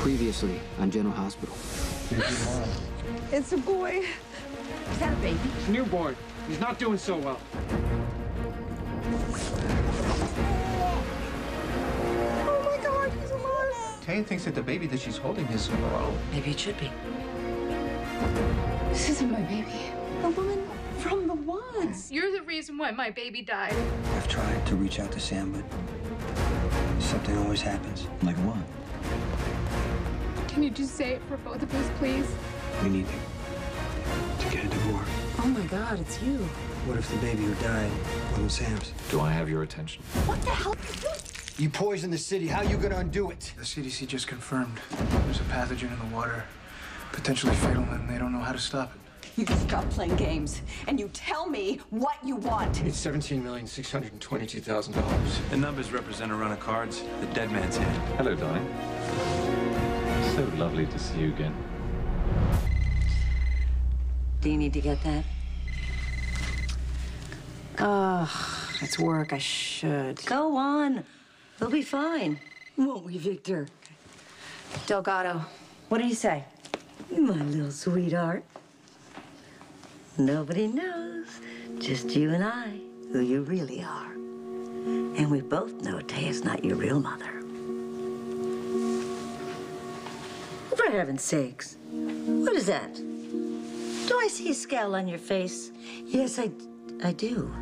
Previously on General Hospital. It's a boy. Is that a baby? It's newborn. He's not doing so well. Oh my God, he's alive. Taya thinks that the baby that she's holding is her own. Maybe it should be. This isn't my baby. The woman from the woods. You're the reason why my baby died. I've tried to reach out to Sam, but something always happens. Like what? Can you just say it for both of us, please? We need to get a divorce. Oh my God, it's you. What if the baby who died wasn't Sam's? Do I have your attention? What the hell? You poisoned the city. How are you gonna undo it? The CDC just confirmed there's a pathogen in the water, potentially fatal, and they don't know how to stop it. You stop playing games and you tell me what you want. It's $17,622,000. The numbers represent a run of cards. The dead man's head. Hello, darling. So lovely to see you again. Do you need to get that? Oh, it's work. I should. Go on. We'll be fine. Won't we, Victor? Delgado, what did he say? My little sweetheart. Nobody knows, just you and I, who you really are. And we both know Taya's not your real mother. For heaven's sakes, what is that? Do I see a scowl on your face? Yes, I do.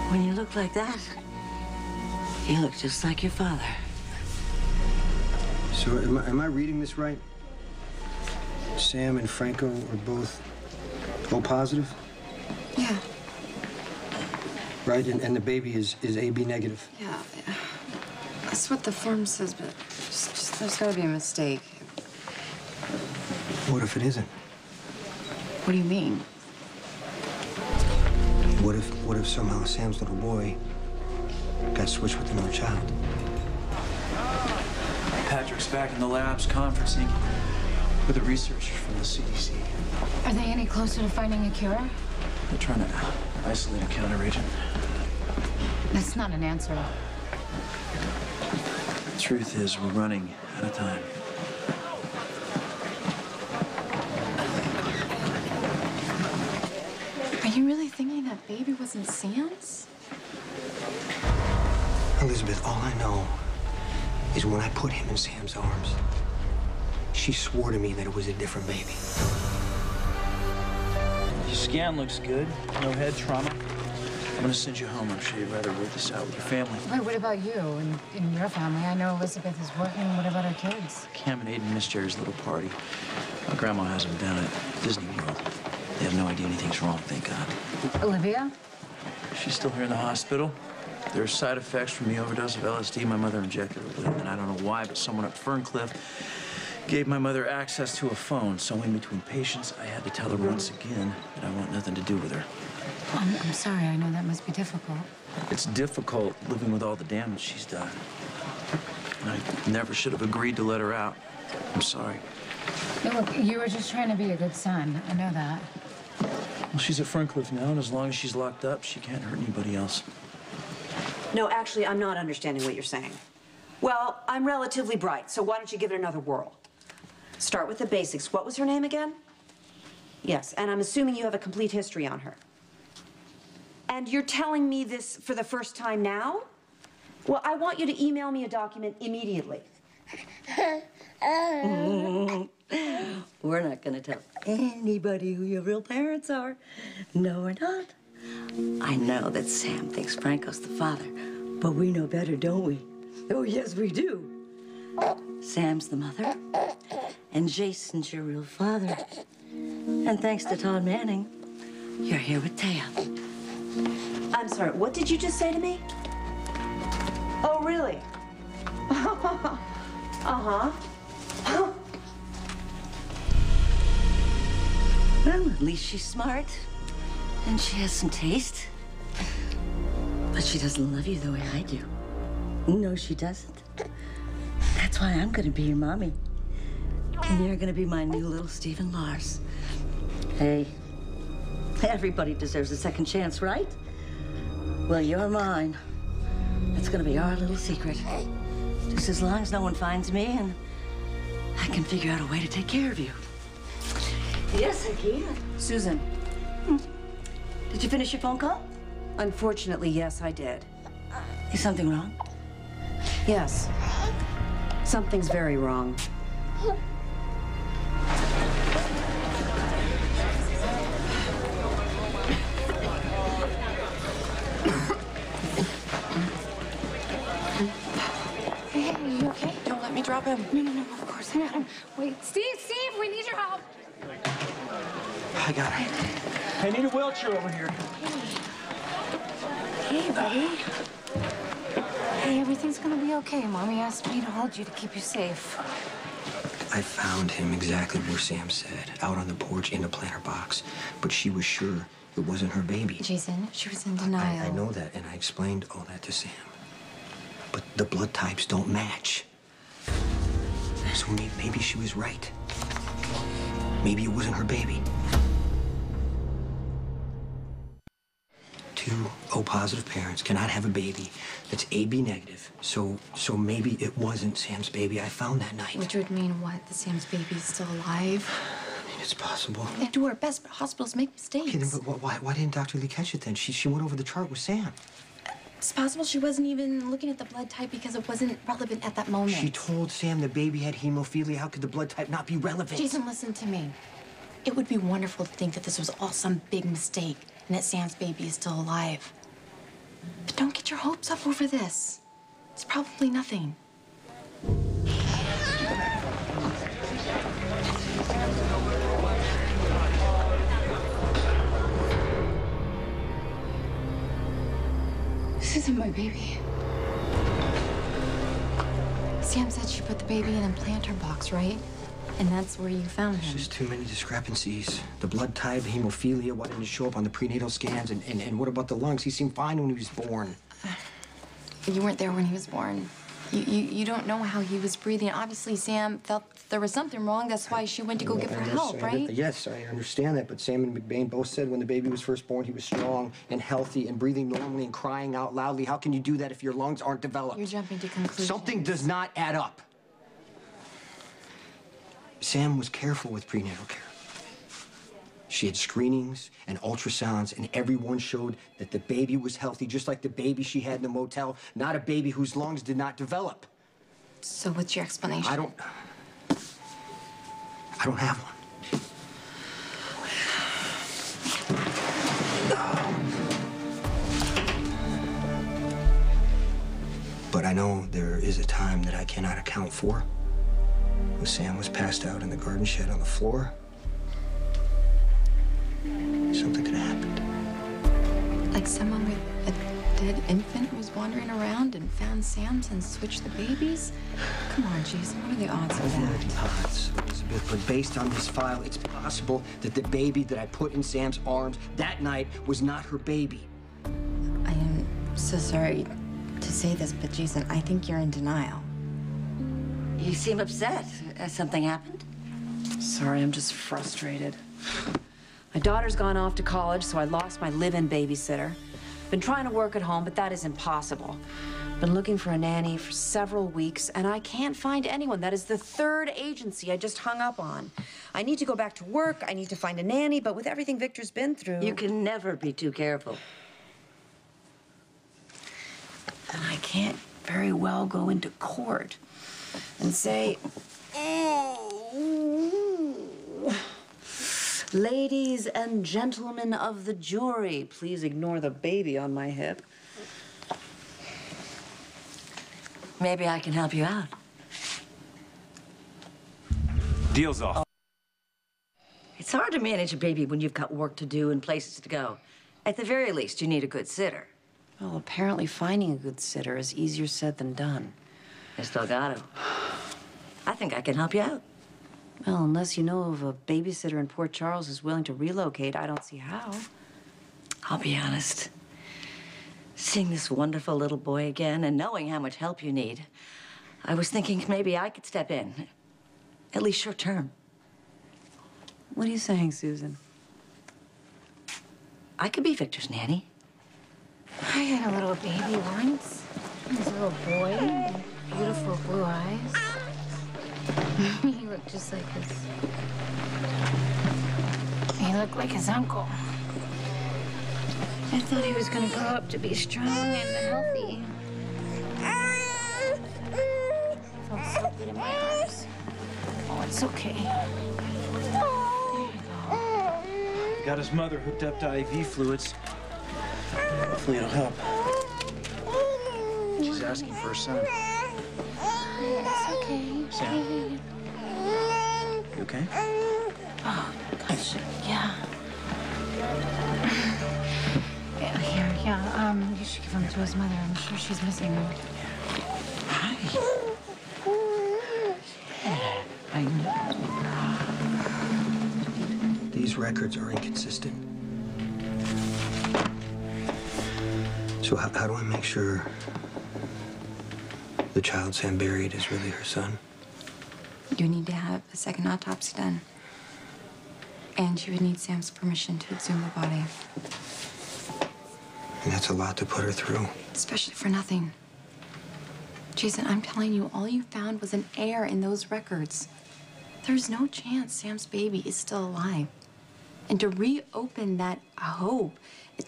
When you look like that, you look just like your father. So am I reading this right? Sam and Franco are both O positive? Yeah. Right? And the baby is AB negative? Yeah. That's what the form says, but just there's gotta be a mistake. What if it isn't? What do you mean? What if somehow Sam's little boy got switched with another child? Patrick's back in the labs conferencing with the researchers from the CDC. Are they any closer to finding a cure? They're trying to isolate a counteragent. That's not an answer. The truth is, we're running out of time. Are you really thinking that baby wasn't Sam's? Elizabeth, all I know is when I put him in Sam's arms, she swore to me that it was a different baby. Your scan looks good. No head trauma. I'm gonna send you home. I'm sure you'd rather work this out with your family. Wait, what about you and your family? I know Elizabeth is working. What about her kids? Cam and Aiden missed Jerry's little party. My grandma has them down at Disney World. They have no idea anything's wrong, thank God. Olivia? She's still here in the hospital. There are side effects from the overdose of LSD my mother injected her with, and I don't know why, but someone at Ferncliff gave my mother access to a phone. So in between patients, I had to tell her once again that I want nothing to do with her. I'm sorry. I know that must be difficult. It's difficult living with all the damage she's done. And I never should have agreed to let her out. I'm sorry. Hey, look, you were just trying to be a good son. I know that. Well, she's at Ferncliff now, and as long as she's locked up, she can't hurt anybody else. No, actually, I'm not understanding what you're saying. Well, I'm relatively bright, so why don't you give it another whirl? Start with the basics. What was her name again? Yes, and I'm assuming you have a complete history on her. And you're telling me this for the first time now? Well, I want you to email me a document immediately. We're not gonna tell anybody who your real parents are. No, we're not. I know that Sam thinks Franco's the father, but we know better, don't we? Oh, yes, we do. Sam's the mother, and Jason's your real father. And thanks to Todd Manning, you're here with Taya. I'm sorry, what did you just say to me? Oh, really? Uh-huh. Well, at least she's smart, and she has some taste. But she doesn't love you the way I do. No, she doesn't. That's why I'm gonna be your mommy. And you're gonna be my new little Stephen Lars. Hey, everybody deserves a second chance, right? Well, you're mine. It's gonna be our little secret. Just as long as no one finds me and I can figure out a way to take care of you. Yes, I can. Susan. Did you finish your phone call? Unfortunately, yes, I did. Is something wrong? Yes. Something's very wrong. Hey, are you okay? Don't let me drop him. No, of course. Hang on. Wait, Steve, we need your help. I got it. I need a wheelchair over here. Hey, buddy. Hey, everything's gonna be okay. Mommy asked me to hold you to keep you safe. I found him exactly where Sam said, out on the porch in a planter box. But she was sure it wasn't her baby. Jason, she was in denial. I know that, and I explained all that to Sam. But the blood types don't match. So maybe she was right. Maybe it wasn't her baby. 2 O-positive parents cannot have a baby that's AB negative. So maybe it wasn't Sam's baby I found that night. Which would mean what? That Sam's baby's still alive? I mean, it's possible. They do our best, but hospitals make mistakes. Okay, then, but why didn't Dr. Lee catch it then? She went over the chart with Sam. It's possible she wasn't even looking at the blood type because it wasn't relevant at that moment. She told Sam the baby had hemophilia. How could the blood type not be relevant? Jason, listen to me. It would be wonderful to think that this was all some big mistake and that Sam's baby is still alive. But don't get your hopes up over this. It's probably nothing. This isn't my baby. Sam said she put the baby in a planter box, right? And that's where you found him. There's just too many discrepancies. The blood type, hemophilia, why didn't it show up on the prenatal scans? And what about the lungs? He seemed fine when he was born. You weren't there when he was born. You don't know how he was breathing. Obviously, Sam felt there was something wrong. That's why she went to go give her help, right? Yes, I understand that. But Sam and McBain both said when the baby was first born, he was strong and healthy and breathing normally and crying out loudly. How can you do that if your lungs aren't developed? You're jumping to conclusions. Something does not add up. Sam was careful with prenatal care. She had screenings and ultrasounds, and everyone showed that the baby was healthy, just like the baby she had in the motel, not a baby whose lungs did not develop. So what's your explanation? I don't have one. But I know there is a time that I cannot account for. When Sam was passed out in the garden shed on the floor, something could have happened. Like someone with a dead infant was wandering around and found Sam's and switched the babies? Come on, Jason, what are the odds of that? The odds, Elizabeth, but based on this file, it's possible that the baby that I put in Sam's arms that night was not her baby. I am so sorry to say this, but Jason, I think you're in denial. You seem upset. Has something happened? Sorry, I'm just frustrated. My daughter's gone off to college, so I lost my live-in babysitter. Been trying to work at home, but that is impossible. Been looking for a nanny for several weeks, and I can't find anyone. That is the 3rd agency I just hung up on. I need to go back to work. I need to find a nanny, but with everything Victor's been through... You can never be too careful. And I can't very well go into court and say, ladies and gentlemen of the jury, please ignore the baby on my hip. Maybe I can help you out. Deal's off. It's hard to manage a baby when you've got work to do and places to go. At the very least, you need a good sitter. Well, apparently finding a good sitter is easier said than done. I still got to. I think I can help you out. Well, unless you know of a babysitter in Port Charles who's willing to relocate, I don't see how. I'll be honest. Seeing this wonderful little boy again and knowing how much help you need, I was thinking maybe I could step in. At least short term. What are you saying, Susan? I could be Victor's nanny. I had a little baby once. He was a little boy. beautiful blue eyes. He looked just like his... He looked like his uncle. I thought he was gonna grow up to be strong and healthy. Felt so good in my arms. Oh, it's okay. There you go. Got his mother hooked up to IV fluids. Hopefully it'll help. She's asking for her son. It's okay. Sam? You okay? Oh, gosh, yeah. Yeah, you should give him to his mother. I'm sure she's missing him. Hi. I know. These records are inconsistent. So how do I make sure the child Sam buried is really her son? You need to have a second autopsy done. And you would need Sam's permission to exhume the body. And that's a lot to put her through. Especially for nothing. Jason, I'm telling you, all you found was an error in those records. There's no chance Sam's baby is still alive. And to reopen that hope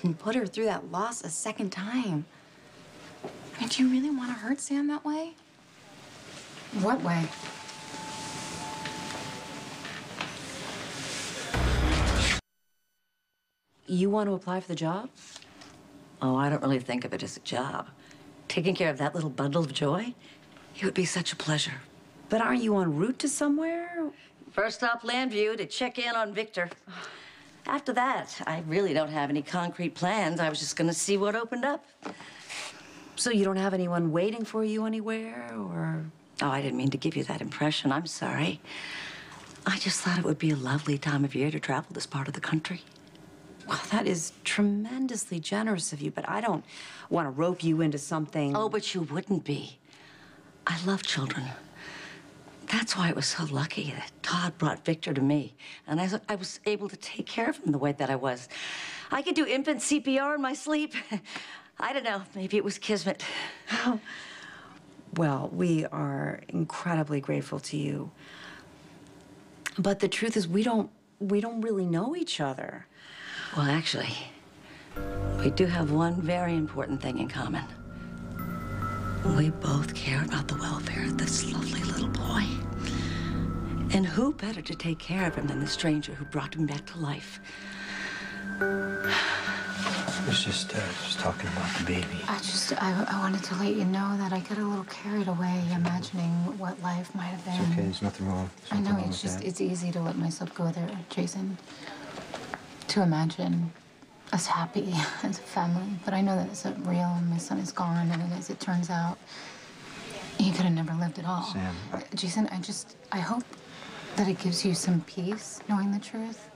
and put her through that loss a second time. I mean, do you really want to hurt Sam that way? What way? You want to apply for the job? Oh, I don't really think of it as a job. Taking care of that little bundle of joy, it would be such a pleasure. But aren't you en route to somewhere? First stop, Landview, to check in on Victor. After that, I really don't have any concrete plans. I was just gonna see what opened up. So you don't have anyone waiting for you anywhere, or? Oh, I didn't mean to give you that impression. I'm sorry. I just thought it would be a lovely time of year to travel this part of the country. Well, that is tremendously generous of you, but I don't want to rope you into something. Oh, but you wouldn't be. I love children. That's why it was so lucky that Todd brought Victor to me. And I was able to take care of him the way that I was. I could do infant CPR in my sleep. I don't know, maybe it was kismet. Well, we are incredibly grateful to you. But the truth is, we don't really know each other. Well, actually, we do have one very important thing in common. We both care about the welfare of this lovely little boy. And who better to take care of him than the stranger who brought him back to life? I was just talking about the baby. I wanted to let you know that I got a little carried away imagining what life might have been. It's okay, there's nothing wrong. I know, it's easy to let myself go there, Jason. To imagine us happy as a family. But I know that isn't real, and my son is gone, and as it turns out, he could have never lived at all. Sam, Jason, I hope that it gives you some peace, knowing the truth,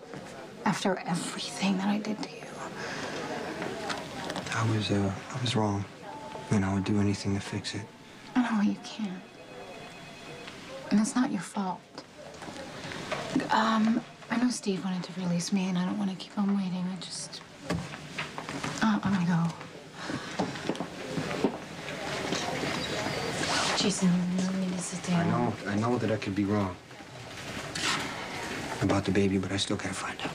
after everything that I did to you. I was wrong, and I would do anything to fix it. No, you can't. And it's not your fault. I know Steve wanted to release me, and I don't want to keep him waiting. I'm gonna go. Jason, you need to sit down. I know that I could be wrong about the baby, but I still gotta find out.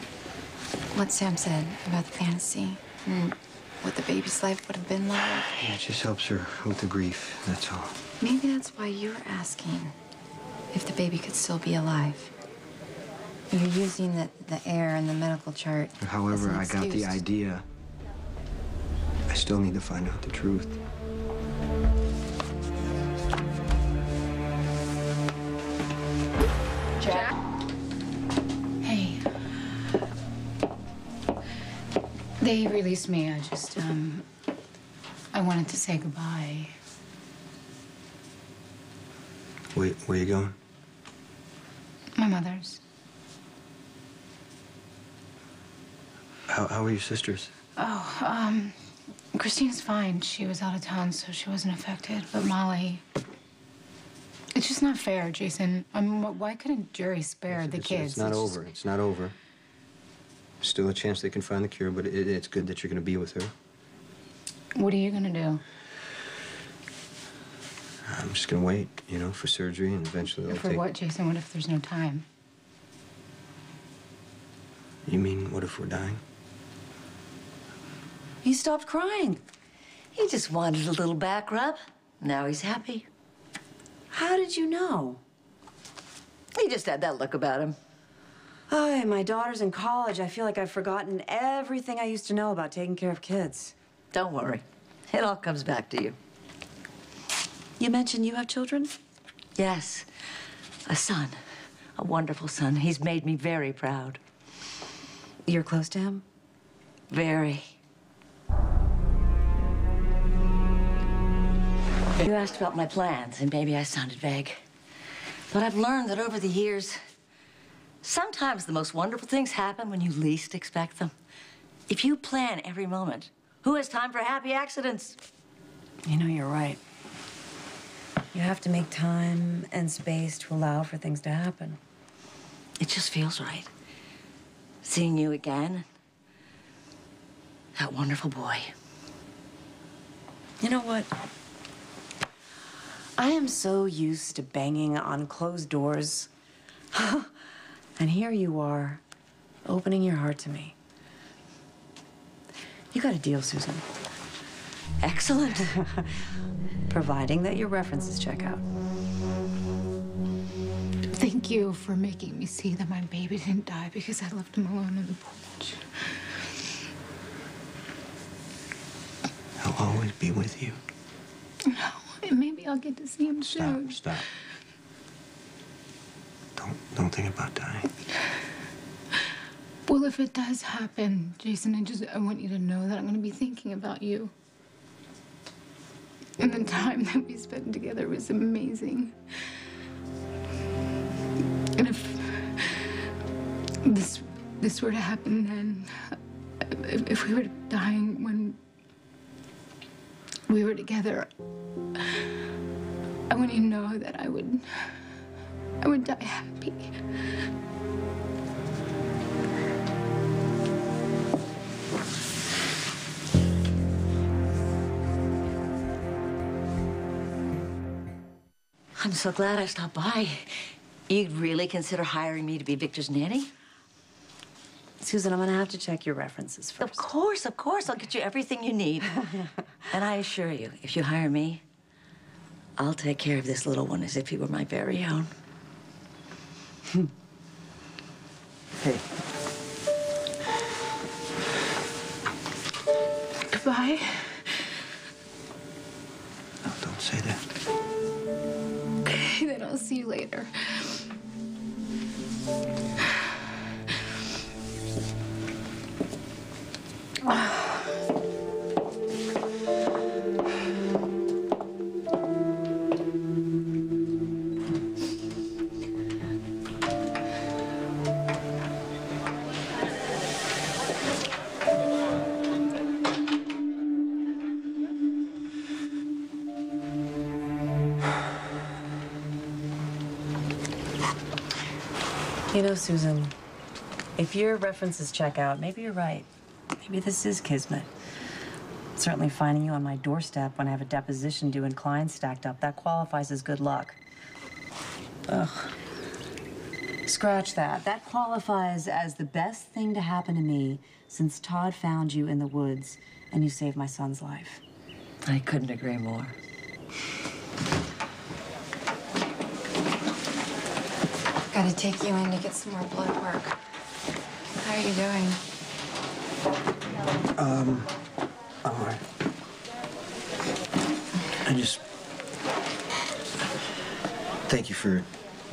What Sam said about the fantasy and what the baby's life would have been like. Yeah, it just helps her with the grief, that's all. Maybe that's why you're asking if the baby could still be alive. You're using the air and the medical chart. However, as an I got the excuse. idea. I still need to find out the truth. Jack? Hey. They released me. I wanted to say goodbye. Where you going? My mother's. How are your sisters? Oh, Christina's fine. She was out of town, so she wasn't affected. But Molly... It's just not fair, Jason. Why couldn't jury spare the kids? It's not over. It's not over. Still a chance they can find the cure, but it's good that you're going to be with her. What are you going to do? I'm just gonna wait, you know, for surgery, and eventually they'll For take... what, Jason? What if there's no time? You mean, what if we're dying? He stopped crying. He just wanted a little back rub. Now he's happy. How did you know? He just had that look about him. Oh, my daughter's in college. I feel like I've forgotten everything I used to know about taking care of kids. Don't worry. It all comes back to you. You mentioned you have children? Yes. A son. A wonderful son. He's made me very proud. You're close to him? Very. You asked about my plans, and maybe I sounded vague. But I've learned that over the years, sometimes the most wonderful things happen when you least expect them. If you plan every moment, who has time for happy accidents? You know, you're right. You have to make time and space to allow for things to happen. It just feels right. Seeing you again, that wonderful boy. You know what? I am so used to banging on closed doors. And here you are, opening your heart to me. You got a deal, Susan. Excellent. Providing that your references check out. Thank you for making me see that my baby didn't die because I left him alone on the porch. I'll always be with you. No, and maybe I'll get to see him soon. Stop. Don't think about dying. Well, if it does happen, Jason, I want you to know that I'm going to be thinking about you. And the time that we spent together was amazing. And if this were to happen then, if we were dying when we were together, I want you to know that I would die happy. I'm so glad I stopped by. You'd really consider hiring me to be Victor's nanny? Susan, I'm gonna have to check your references first. Of course, of course. I'll get you everything you need. And I assure you, if you hire me, I'll take care of this little one as if he were my very own. Hey. Goodbye. No, don't say that. Okay, then I'll see you later. You know, Susan, if your references check out, maybe you're right. Maybe this is kismet. Certainly finding you on my doorstep when I have a deposition due and clients stacked up, that qualifies as good luck. Ugh. Scratch that. That qualifies as the best thing to happen to me since Todd found you in the woods and you saved my son's life. I couldn't agree more. Gotta take you in to get some more blood work. How are you doing? I'm all right. Thank you for,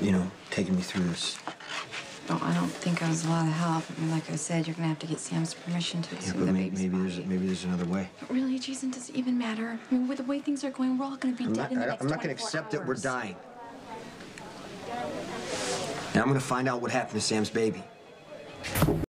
you know, taking me through this. Oh, I don't think I was a lot of help. I mean, like I said, you're gonna have to get Sam's permission to Yeah, assume but the maybe baby's body. there's another way. But really, Jason, does it even matter? I mean, with the way things are going, we're all gonna be dead in the next I'm not 24 gonna accept that we're hours. dying. And I'm gonna find out what happened to Sam's baby.